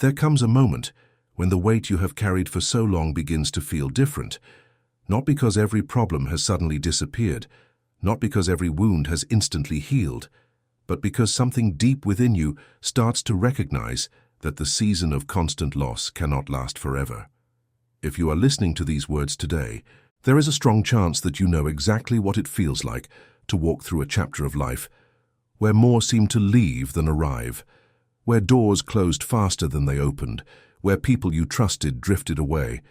There comes a moment when the weight you have carried for so long begins to feel different, not because every problem has suddenly disappeared, not because every wound has instantly healed, but because something deep within you starts to recognize that the season of constant loss cannot last forever. If you are listening to these words today, there is a strong chance that you know exactly what it feels like to walk through a chapter of life where more seem to leave than arrive, where doors closed faster than they opened, where people you trusted drifted away,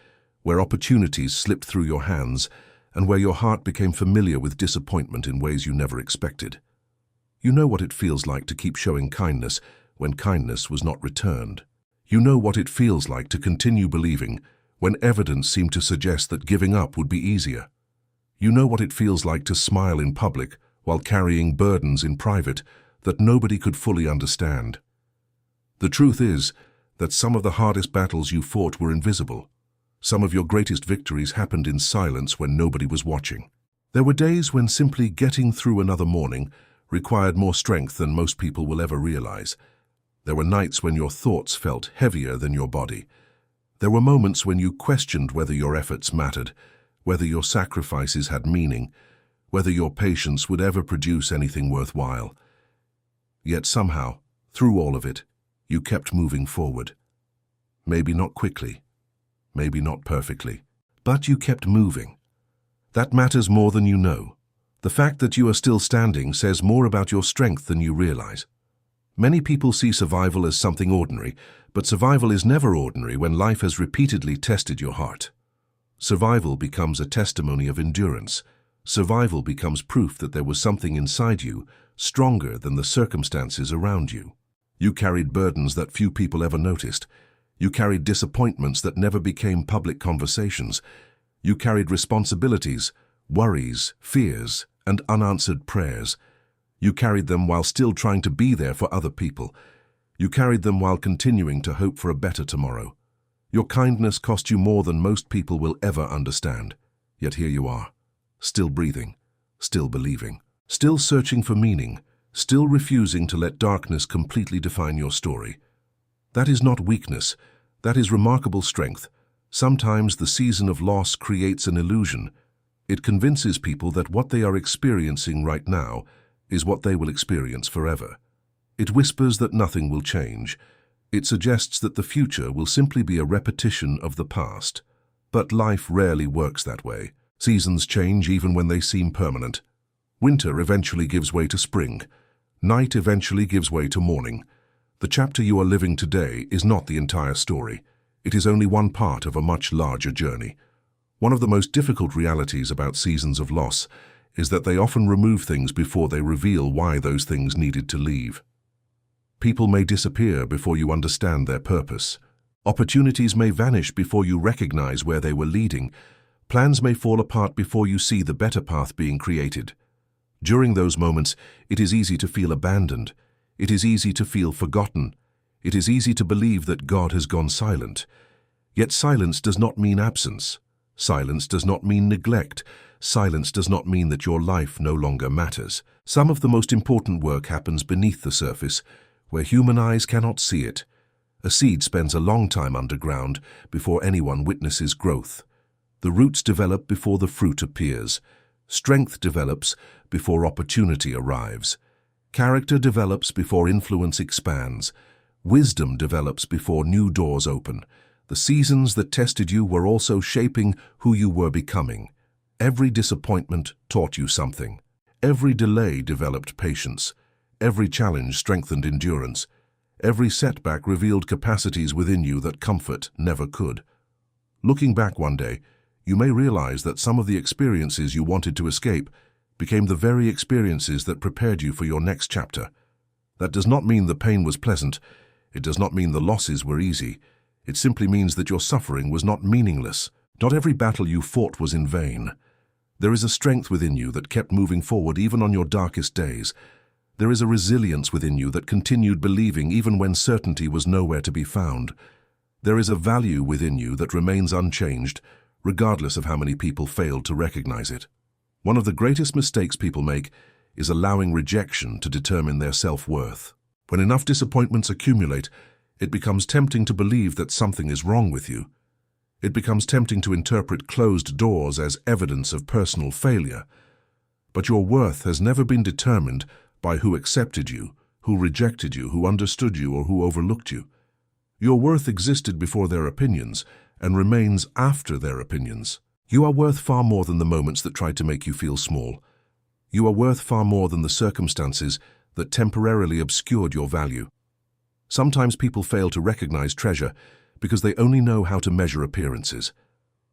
where opportunities slipped through your hands, and where your heart became familiar with disappointment in ways you never expected. You know what it feels like to keep showing kindness when kindness was not returned. You know what it feels like to continue believing when evidence seemed to suggest that giving up would be easier. You know what it feels like to smile in public while carrying burdens in private that nobody could fully understand. The truth is that some of the hardest battles you fought were invisible. Some of your greatest victories happened in silence when nobody was watching. There were days when simply getting through another morning required more strength than most people will ever realize. There were nights when your thoughts felt heavier than your body. There were moments when you questioned whether your efforts mattered, whether your sacrifices had meaning, whether your patience would ever produce anything worthwhile. Yet somehow, through all of it, you kept moving forward. Maybe not quickly, maybe not perfectly, but you kept moving. That matters more than you know. The fact that you are still standing says more about your strength than you realize. Many people see survival as something ordinary, but survival is never ordinary when life has repeatedly tested your heart. Survival becomes a testimony of endurance. Survival becomes proof that there was something inside you stronger than the circumstances around you. You carried burdens that few people ever noticed. You carried disappointments that never became public conversations. You carried responsibilities, worries, fears, and unanswered prayers. You carried them while still trying to be there for other people. You carried them while continuing to hope for a better tomorrow. Your kindness cost you more than most people will ever understand. Yet here you are, still breathing, still believing, still searching for meaning, still refusing to let darkness completely define your story. That is not weakness, that is remarkable strength. Sometimes the season of loss creates an illusion. It convinces people that what they are experiencing right now is what they will experience forever. It whispers that nothing will change. It suggests that the future will simply be a repetition of the past. But life rarely works that way. Seasons change even when they seem permanent. Winter eventually gives way to spring. Night eventually gives way to morning. The chapter you are living today is not the entire story. It is only one part of a much larger journey. One of the most difficult realities about seasons of loss is that they often remove things before they reveal why those things needed to leave. People may disappear before you understand their purpose. Opportunities may vanish before you recognize where they were leading. Plans may fall apart before you see the better path being created. During those moments, it is easy to feel abandoned. It is easy to feel forgotten. It is easy to believe that God has gone silent. Yet silence does not mean absence. Silence does not mean neglect. Silence does not mean that your life no longer matters. Some of the most important work happens beneath the surface, where human eyes cannot see it. A seed spends a long time underground before anyone witnesses growth. The roots develop before the fruit appears. Strength develops before opportunity arrives. Character develops before influence expands. Wisdom develops before new doors open. The seasons that tested you were also shaping who you were becoming. Every disappointment taught you something. Every delay developed patience. Every challenge strengthened endurance. Every setback revealed capacities within you that comfort never could. Looking back one day, you may realize that some of the experiences you wanted to escape became the very experiences that prepared you for your next chapter. That does not mean the pain was pleasant. It does not mean the losses were easy. It simply means that your suffering was not meaningless. Not every battle you fought was in vain. There is a strength within you that kept moving forward even on your darkest days. There is a resilience within you that continued believing even when certainty was nowhere to be found. There is a value within you that remains unchanged, regardless of how many people failed to recognize it. One of the greatest mistakes people make is allowing rejection to determine their self-worth. When enough disappointments accumulate, It becomes tempting to believe that something is wrong with you. It becomes tempting to interpret closed doors as evidence of personal failure. But your worth has never been determined by who accepted you, who rejected you, who understood you, or who overlooked you. Your worth existed before their opinions and remains after their opinions. You are worth far more than the moments that tried to make you feel small. You are worth far more than the circumstances that temporarily obscured your value. Sometimes people fail to recognize treasure because they only know how to measure appearances.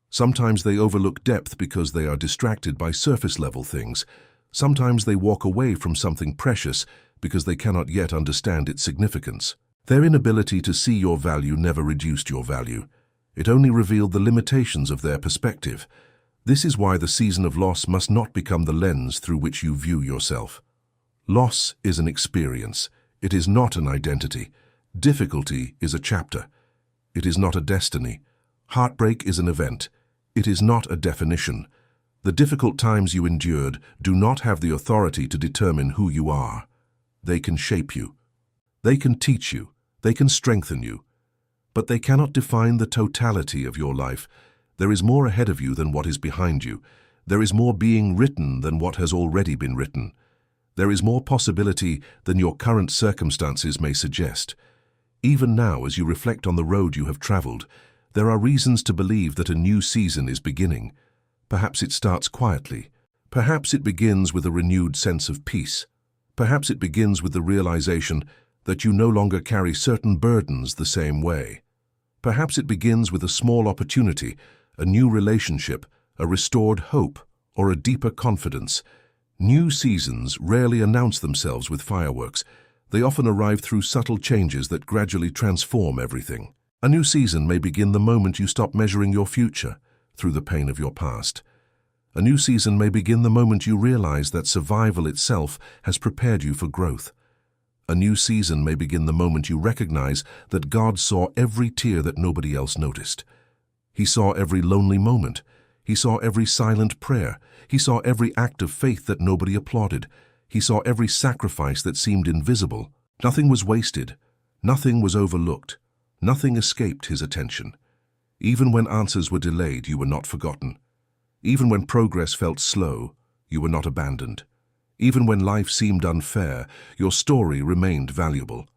Sometimes they overlook depth because they are distracted by surface-level things. Sometimes they walk away from something precious because they cannot yet understand its significance. Their inability to see your value never reduced your value. It only revealed the limitations of their perspective. This is why the season of loss must not become the lens through which you view yourself. Loss is an experience. It is not an identity. Difficulty is a chapter. It is not a destiny. Heartbreak is an event. It is not a definition. The difficult times you endured do not have the authority to determine who you are. They can shape you. They can teach you. They can strengthen you. But they cannot define the totality of your life. There is more ahead of you than what is behind you. There is more being written than what has already been written. There is more possibility than your current circumstances may suggest. Even now, as you reflect on the road you have traveled, there are reasons to believe that a new season is beginning. Perhaps it starts quietly. Perhaps it begins with a renewed sense of peace. Perhaps it begins with the realization that you no longer carry certain burdens the same way. Perhaps it begins with a small opportunity, a new relationship, a restored hope, or a deeper confidence. New seasons rarely announce themselves with fireworks. They often arrive through subtle changes that gradually transform everything. A new season may begin the moment you stop measuring your future through the pain of your past. A new season may begin the moment you realize that survival itself has prepared you for growth. A new season may begin the moment you recognize that God saw every tear that nobody else noticed. He saw every lonely moment. He saw every silent prayer. He saw every act of faith that nobody applauded. He saw every sacrifice that seemed invisible. Nothing was wasted. Nothing was overlooked. Nothing escaped his attention. Even when answers were delayed, you were not forgotten. Even when progress felt slow, you were not abandoned. Even when life seemed unfair, your story remained valuable.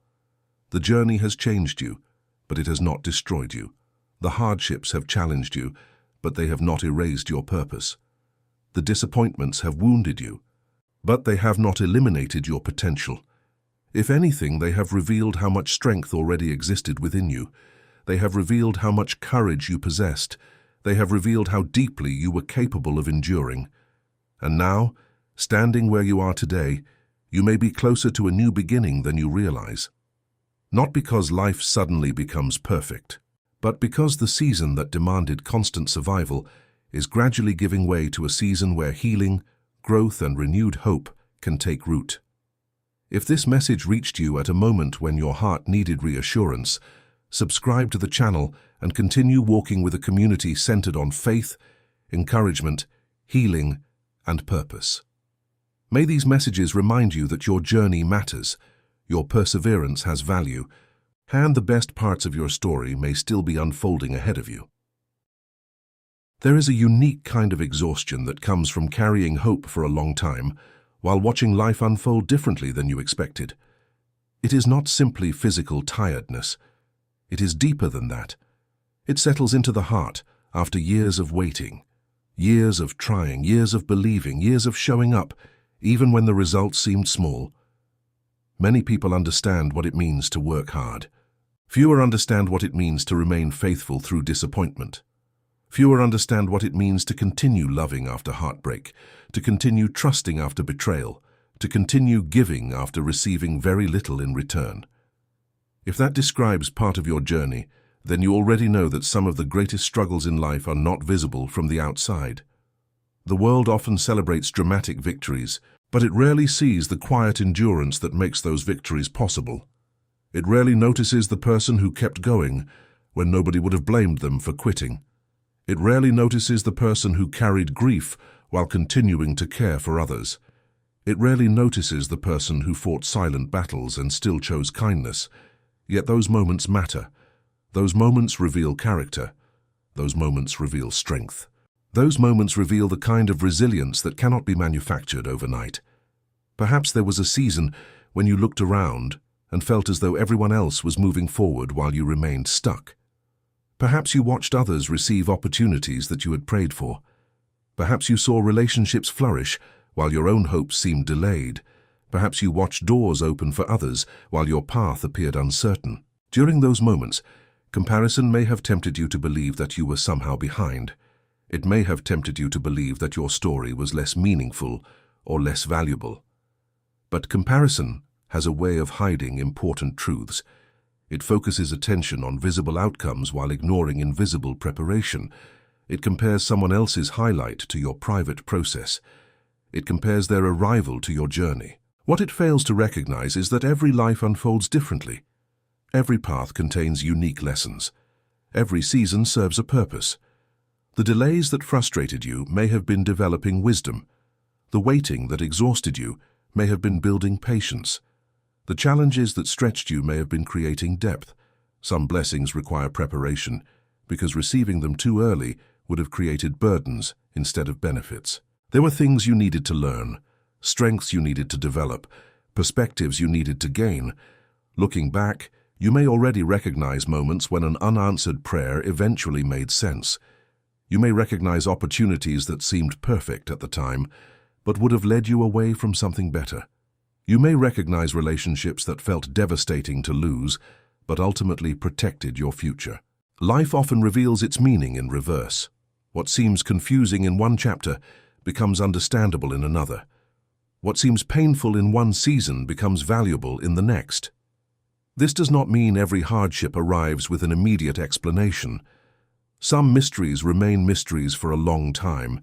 The journey has changed you, but it has not destroyed you. The hardships have challenged you, but they have not erased your purpose. The disappointments have wounded you, but they have not eliminated your potential. If anything, they have revealed how much strength already existed within you. They have revealed how much courage you possessed. They have revealed how deeply you were capable of enduring. And now, standing where you are today, you may be closer to a new beginning than you realize. Not because life suddenly becomes perfect, but because the season that demanded constant survival is gradually giving way to a season where healing, growth, and renewed hope can take root. If this message reached you at a moment when your heart needed reassurance, subscribe to the channel and continue walking with a community centered on faith, encouragement, healing, and purpose. May these messages remind you that your journey matters, your perseverance has value, and the best parts of your story may still be unfolding ahead of you. There is a unique kind of exhaustion that comes from carrying hope for a long time, while watching life unfold differently than you expected. It is not simply physical tiredness. It is deeper than that. It settles into the heart after years of waiting, years of trying, years of believing, years of showing up, even when the results seemed small. Many people understand what it means to work hard. Fewer understand what it means to remain faithful through disappointment. Fewer understand what it means to continue loving after heartbreak, to continue trusting after betrayal, to continue giving after receiving very little in return. If that describes part of your journey, then you already know that some of the greatest struggles in life are not visible from the outside. The world often celebrates dramatic victories, but it rarely sees the quiet endurance that makes those victories possible. It rarely notices the person who kept going when nobody would have blamed them for quitting. It rarely notices the person who carried grief while continuing to care for others. It rarely notices the person who fought silent battles and still chose kindness. Yet those moments matter. Those moments reveal character. Those moments reveal strength. Those moments reveal the kind of resilience that cannot be manufactured overnight. Perhaps there was a season when you looked around and felt as though everyone else was moving forward while you remained stuck. Perhaps you watched others receive opportunities that you had prayed for. Perhaps you saw relationships flourish while your own hopes seemed delayed. Perhaps you watched doors open for others while your path appeared uncertain. During those moments, comparison may have tempted you to believe that you were somehow behind. It may have tempted you to believe that your story was less meaningful or less valuable. But comparison has a way of hiding important truths. It focuses attention on visible outcomes while ignoring invisible preparation. It compares someone else's highlight to your private process. It compares their arrival to your journey. What it fails to recognize is that every life unfolds differently. Every path contains unique lessons. Every season serves a purpose. The delays that frustrated you may have been developing wisdom. The waiting that exhausted you may have been building patience. The challenges that stretched you may have been creating depth. Some blessings require preparation, because receiving them too early would have created burdens instead of benefits. There were things you needed to learn, strengths you needed to develop, perspectives you needed to gain. Looking back, you may already recognize moments when an unanswered prayer eventually made sense. You may recognize opportunities that seemed perfect at the time, but would have led you away from something better. You may recognize relationships that felt devastating to lose, but ultimately protected your future. Life often reveals its meaning in reverse. What seems confusing in one chapter becomes understandable in another. What seems painful in one season becomes valuable in the next. This does not mean every hardship arrives with an immediate explanation. Some mysteries remain mysteries for a long time,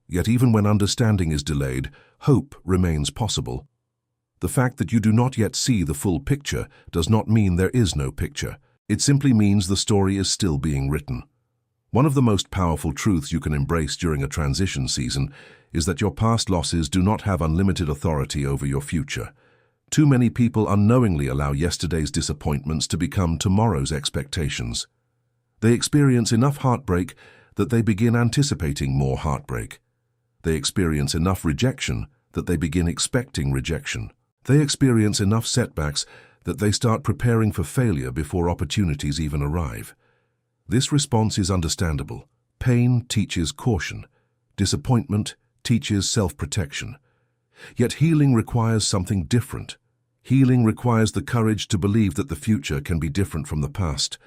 yet even when understanding is delayed, hope remains possible. The fact that you do not yet see the full picture does not mean there is no picture. It simply means the story is still being written. One of the most powerful truths you can embrace during a transition season is that your past losses do not have unlimited authority over your future. Too many people unknowingly allow yesterday's disappointments to become tomorrow's expectations. They experience enough heartbreak that they begin anticipating more heartbreak. They experience enough rejection that they begin expecting rejection. They experience enough setbacks that they start preparing for failure before opportunities even arrive. This response is understandable. Pain teaches caution. Disappointment teaches self-protection. Yet healing requires something different. Healing requires the courage to believe that the future can be different from the past.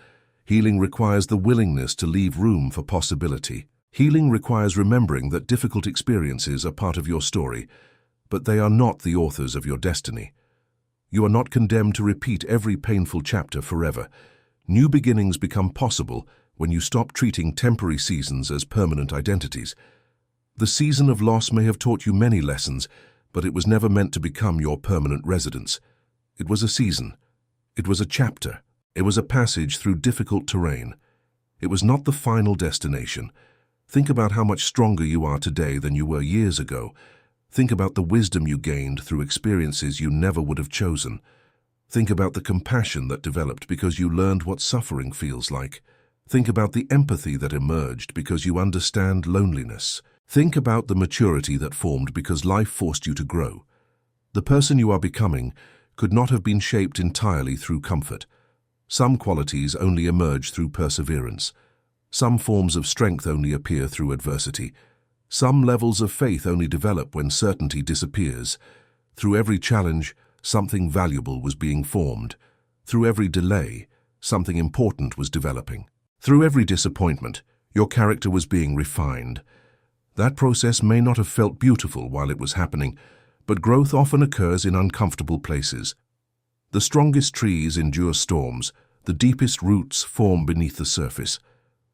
Healing requires the willingness to leave room for possibility. Healing requires remembering that difficult experiences are part of your story, but they are not the authors of your destiny. You are not condemned to repeat every painful chapter forever. New beginnings become possible when you stop treating temporary seasons as permanent identities. The season of loss may have taught you many lessons, but it was never meant to become your permanent residence. It was a season. It was a chapter. It was a passage through difficult terrain. It was not the final destination. Think about how much stronger you are today than you were years ago. Think about the wisdom you gained through experiences you never would have chosen. Think about the compassion that developed because you learned what suffering feels like. Think about the empathy that emerged because you understand loneliness. Think about the maturity that formed because life forced you to grow. The person you are becoming could not have been shaped entirely through comfort. Some qualities only emerge through perseverance. Some forms of strength only appear through adversity. Some levels of faith only develop when certainty disappears. Through every challenge, something valuable was being formed. Through every delay, something important was developing. Through every disappointment, your character was being refined. That process may not have felt beautiful while it was happening, but growth often occurs in uncomfortable places. The strongest trees endure storms. The deepest roots form beneath the surface.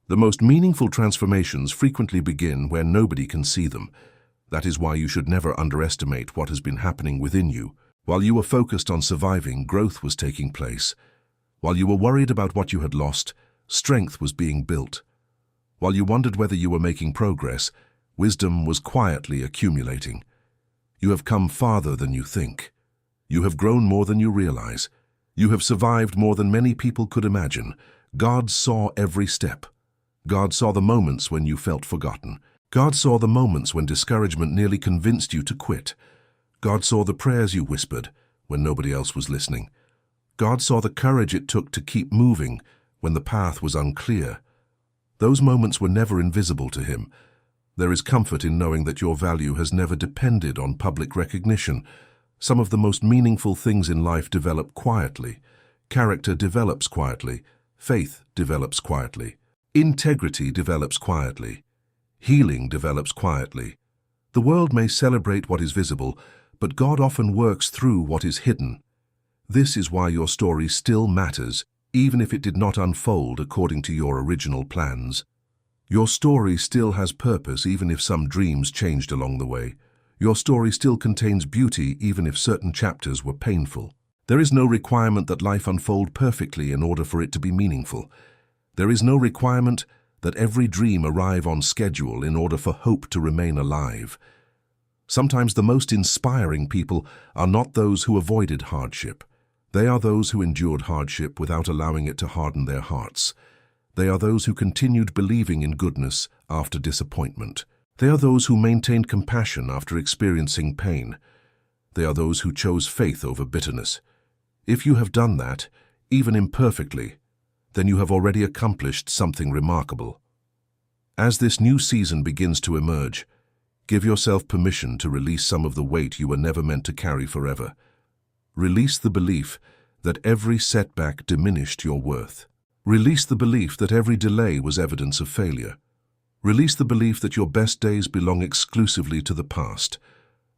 The most meaningful transformations frequently begin where nobody can see them. That is why you should never underestimate what has been happening within you. While you were focused on surviving, growth was taking place. While you were worried about what you had lost, strength was being built. While you wondered whether you were making progress, wisdom was quietly accumulating. You have come farther than you think. You have grown more than you realize. You have survived more than many people could imagine. God saw every step. God saw the moments when you felt forgotten. God saw the moments when discouragement nearly convinced you to quit. God saw the prayers you whispered when nobody else was listening. God saw the courage it took to keep moving when the path was unclear. Those moments were never invisible to him. There is comfort in knowing that your value has never depended on public recognition. Some of the most meaningful things in life develop quietly. Character develops quietly. Faith develops quietly. Integrity develops quietly. Healing develops quietly. The world may celebrate what is visible, but God often works through what is hidden. This is why your story still matters, even if it did not unfold according to your original plans. Your story still has purpose even if some dreams changed along the way. Your story still contains beauty even if certain chapters were painful. There is no requirement that life unfold perfectly in order for it to be meaningful. There is no requirement that every dream arrive on schedule in order for hope to remain alive. Sometimes the most inspiring people are not those who avoided hardship. They are those who endured hardship without allowing it to harden their hearts. They are those who continued believing in goodness after disappointment. They are those who maintained compassion after experiencing pain. They are those who chose faith over bitterness. If you have done that, even imperfectly, then you have already accomplished something remarkable. As this new season begins to emerge, give yourself permission to release some of the weight you were never meant to carry forever. Release the belief that every setback diminished your worth. Release the belief that every delay was evidence of failure. Release the belief that your best days belong exclusively to the past.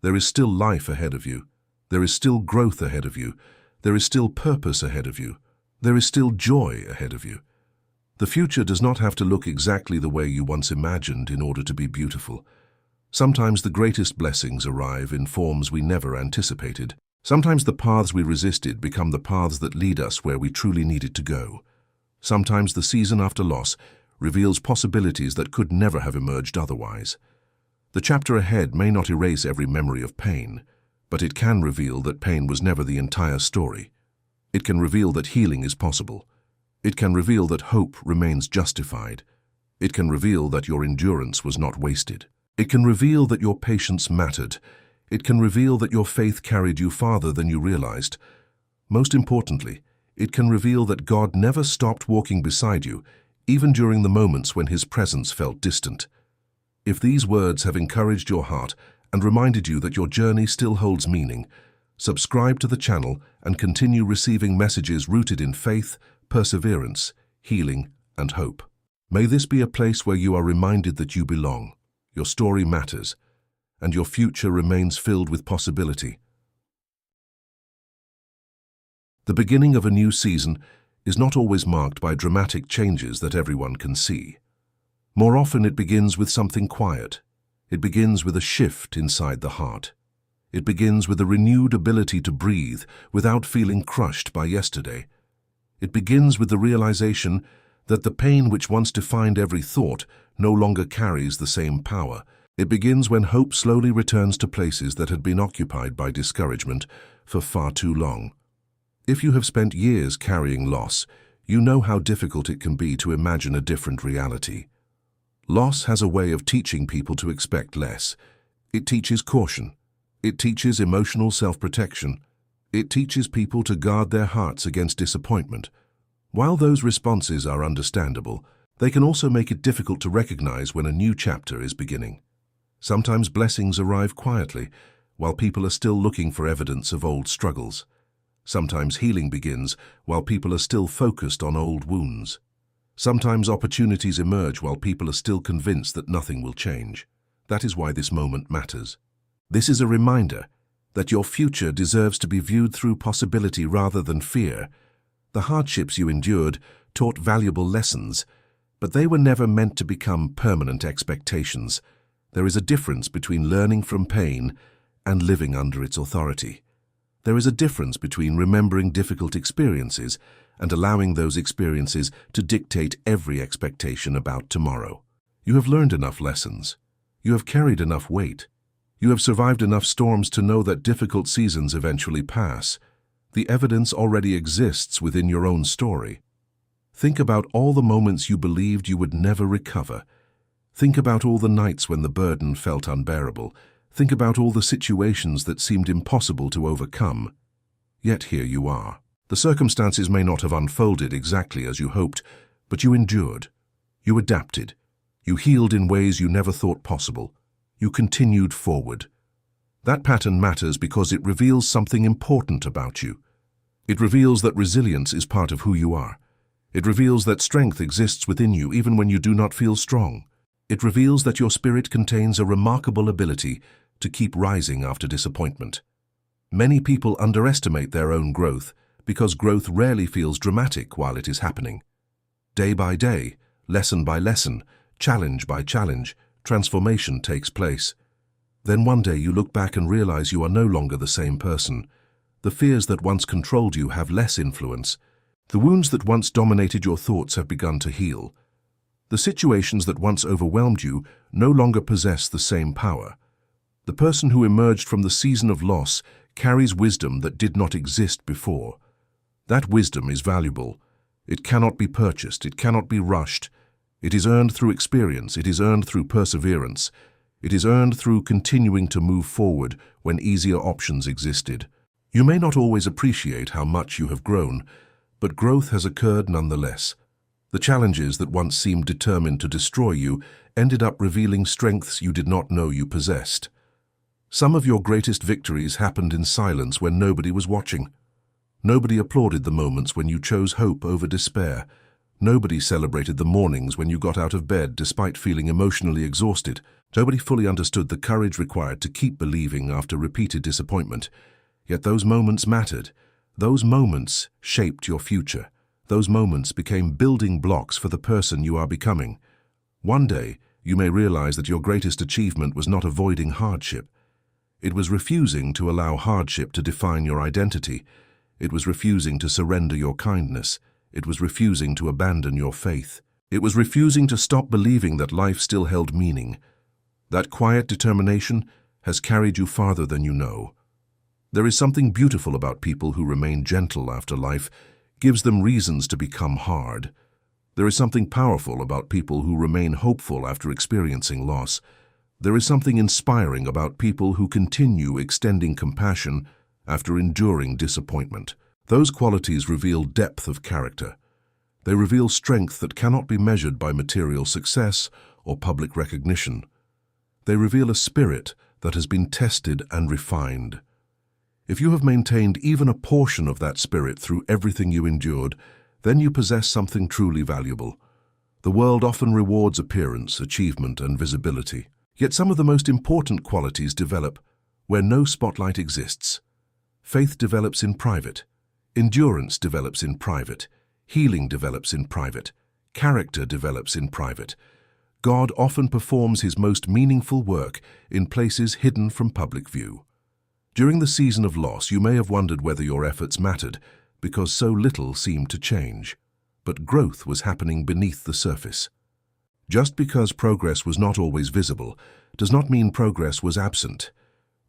There is still life ahead of you. There is still growth ahead of you. There is still purpose ahead of you. There is still joy ahead of you. The future does not have to look exactly the way you once imagined in order to be beautiful. Sometimes the greatest blessings arrive in forms we never anticipated. Sometimes the paths we resisted become the paths that lead us where we truly needed to go. Sometimes the season after loss reveals possibilities that could never have emerged otherwise. The chapter ahead may not erase every memory of pain, but it can reveal that pain was never the entire story. It can reveal that healing is possible. It can reveal that hope remains justified. It can reveal that your endurance was not wasted. It can reveal that your patience mattered. It can reveal that your faith carried you farther than you realized. Most importantly, it can reveal that God never stopped walking beside you, even during the moments when His presence felt distant. If these words have encouraged your heart and reminded you that your journey still holds meaning, subscribe to the channel and continue receiving messages rooted in faith, perseverance, healing, and hope. May this be a place where you are reminded that you belong, your story matters, and your future remains filled with possibility. The beginning of a new season is not always marked by dramatic changes that everyone can see. More often it begins with something quiet. It begins with a shift inside the heart. It begins with a renewed ability to breathe without feeling crushed by yesterday. It begins with the realization that the pain which once defined every thought no longer carries the same power. It begins when hope slowly returns to places that had been occupied by discouragement for far too long. If you have spent years carrying loss, you know how difficult it can be to imagine a different reality. Loss has a way of teaching people to expect less. It teaches caution. It teaches emotional self-protection. It teaches people to guard their hearts against disappointment. While those responses are understandable, they can also make it difficult to recognize when a new chapter is beginning. Sometimes blessings arrive quietly, while people are still looking for evidence of old struggles. Sometimes healing begins while people are still focused on old wounds. Sometimes opportunities emerge while people are still convinced that nothing will change. That is why this moment matters. This is a reminder that your future deserves to be viewed through possibility rather than fear. The hardships you endured taught valuable lessons, but they were never meant to become permanent expectations. There is a difference between learning from pain and living under its authority. There is a difference between remembering difficult experiences and allowing those experiences to dictate every expectation about tomorrow. You have learned enough lessons. You have carried enough weight. You have survived enough storms to know that difficult seasons eventually pass. The evidence already exists within your own story. Think about all the moments you believed you would never recover. Think about all the nights when the burden felt unbearable. Think about all the situations that seemed impossible to overcome. Yet here you are. The circumstances may not have unfolded exactly as you hoped, but you endured. You adapted. You healed in ways you never thought possible. You continued forward. That pattern matters because it reveals something important about you. It reveals that resilience is part of who you are. It reveals that strength exists within you even when you do not feel strong. It reveals that your spirit contains a remarkable ability to keep rising after disappointment. Many people underestimate their own growth because growth rarely feels dramatic while it is happening. Day by day, lesson by lesson, challenge by challenge, transformation takes place. Then one day you look back and realize you are no longer the same person. The fears that once controlled you have less influence. The wounds that once dominated your thoughts have begun to heal. The situations that once overwhelmed you no longer possess the same power. The person who emerged from the season of loss carries wisdom that did not exist before. That wisdom is valuable. It cannot be purchased. It cannot be rushed. It is earned through experience. It is earned through perseverance. It is earned through continuing to move forward when easier options existed. You may not always appreciate how much you have grown, but growth has occurred nonetheless. The challenges that once seemed determined to destroy you ended up revealing strengths you did not know you possessed. Some of your greatest victories happened in silence when nobody was watching. Nobody applauded the moments when you chose hope over despair. Nobody celebrated the mornings when you got out of bed despite feeling emotionally exhausted. Nobody fully understood the courage required to keep believing after repeated disappointment. Yet those moments mattered. Those moments shaped your future. Those moments became building blocks for the person you are becoming. One day, you may realize that your greatest achievement was not avoiding hardship. It was refusing to allow hardship to define your identity. It was refusing to surrender your kindness. It was refusing to abandon your faith. It was refusing to stop believing that life still held meaning. That quiet determination has carried you farther than you know. There is something beautiful about people who remain gentle after life gives them reasons to become hard. There is something powerful about people who remain hopeful after experiencing loss. There is something inspiring about people who continue extending compassion after enduring disappointment. Those qualities reveal depth of character. They reveal strength that cannot be measured by material success or public recognition. They reveal a spirit that has been tested and refined. If you have maintained even a portion of that spirit through everything you endured, then you possess something truly valuable. The world often rewards appearance, achievement, and visibility. Yet some of the most important qualities develop where no spotlight exists. Faith develops in private. Endurance develops in private. Healing develops in private. Character develops in private. God often performs his most meaningful work in places hidden from public view. During the season of loss, you may have wondered whether your efforts mattered because so little seemed to change. But growth was happening beneath the surface. Just because progress was not always visible does not mean progress was absent.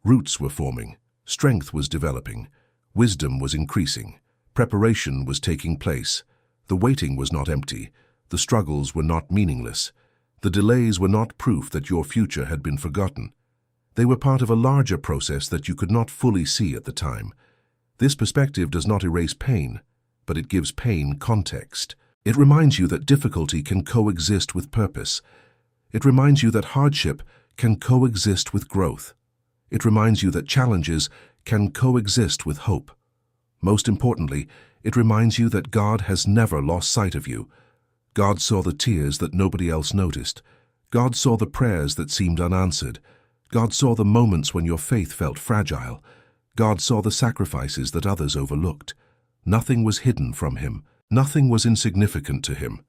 Roots were forming, strength was developing, wisdom was increasing, preparation was taking place. The waiting was not empty, the struggles were not meaningless, the delays were not proof that your future had been forgotten. They were part of a larger process that you could not fully see at the time. This perspective does not erase pain, but it gives pain context. It reminds you that difficulty can coexist with purpose. It reminds you that hardship can coexist with growth. It reminds you that challenges can coexist with hope. Most importantly, it reminds you that God has never lost sight of you. God saw the tears that nobody else noticed. God saw the prayers that seemed unanswered. God saw the moments when your faith felt fragile. God saw the sacrifices that others overlooked. Nothing was hidden from him. Nothing was insignificant to him.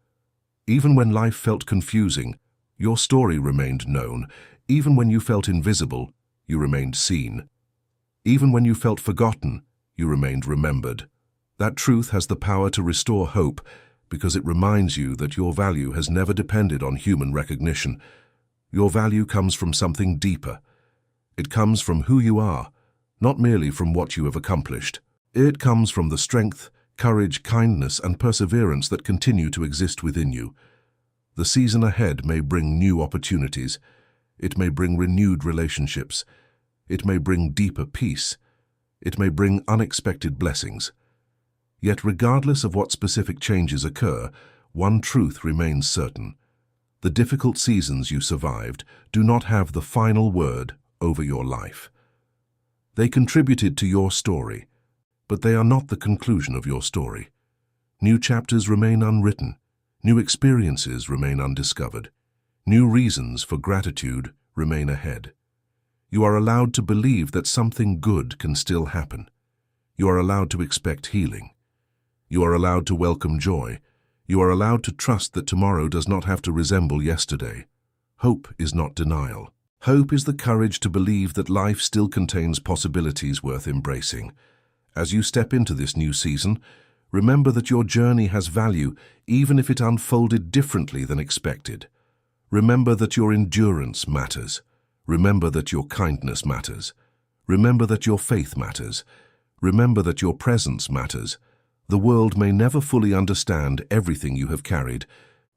Even when life felt confusing, your story remained known. Even when you felt invisible, you remained seen. Even when you felt forgotten, you remained remembered. That truth has the power to restore hope because it reminds you that your value has never depended on human recognition. Your value comes from something deeper. It comes from who you are, not merely from what you have accomplished. It comes from the strength, courage, kindness, and perseverance that continue to exist within you. The season ahead may bring new opportunities. It may bring renewed relationships. It may bring deeper peace. It may bring unexpected blessings. Yet regardless of what specific changes occur, one truth remains certain. The difficult seasons you survived do not have the final word over your life. They contributed to your story, but they are not the conclusion of your story. New chapters remain unwritten. New experiences remain undiscovered. New reasons for gratitude remain ahead. You are allowed to believe that something good can still happen. You are allowed to expect healing. You are allowed to welcome joy. You are allowed to trust that tomorrow does not have to resemble yesterday. Hope is not denial. Hope is the courage to believe that life still contains possibilities worth embracing. As you step into this new season, remember that your journey has value even if it unfolded differently than expected. Remember that your endurance matters. Remember that your kindness matters. Remember that your faith matters. Remember that your presence matters. The world may never fully understand everything you have carried,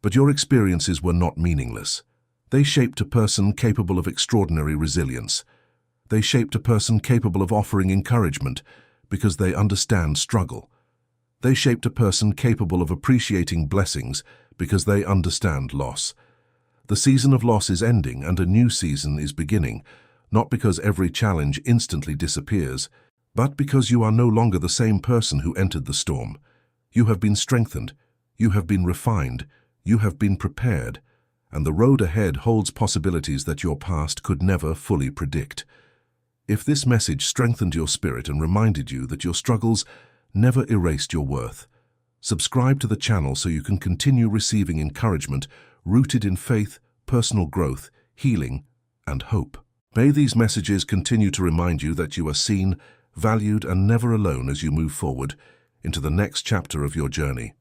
but your experiences were not meaningless. They shaped a person capable of extraordinary resilience. They shaped a person capable of offering encouragement because they understand struggle. They shaped a person capable of appreciating blessings because they understand loss. The season of loss is ending and a new season is beginning, not because every challenge instantly disappears, but because you are no longer the same person who entered the storm. You have been strengthened, you have been refined, you have been prepared, and the road ahead holds possibilities that your past could never fully predict. If this message strengthened your spirit and reminded you that your struggles never erased your worth, subscribe to the channel so you can continue receiving encouragement rooted in faith, personal growth, healing, and hope. May these messages continue to remind you that you are seen, valued, and never alone as you move forward into the next chapter of your journey.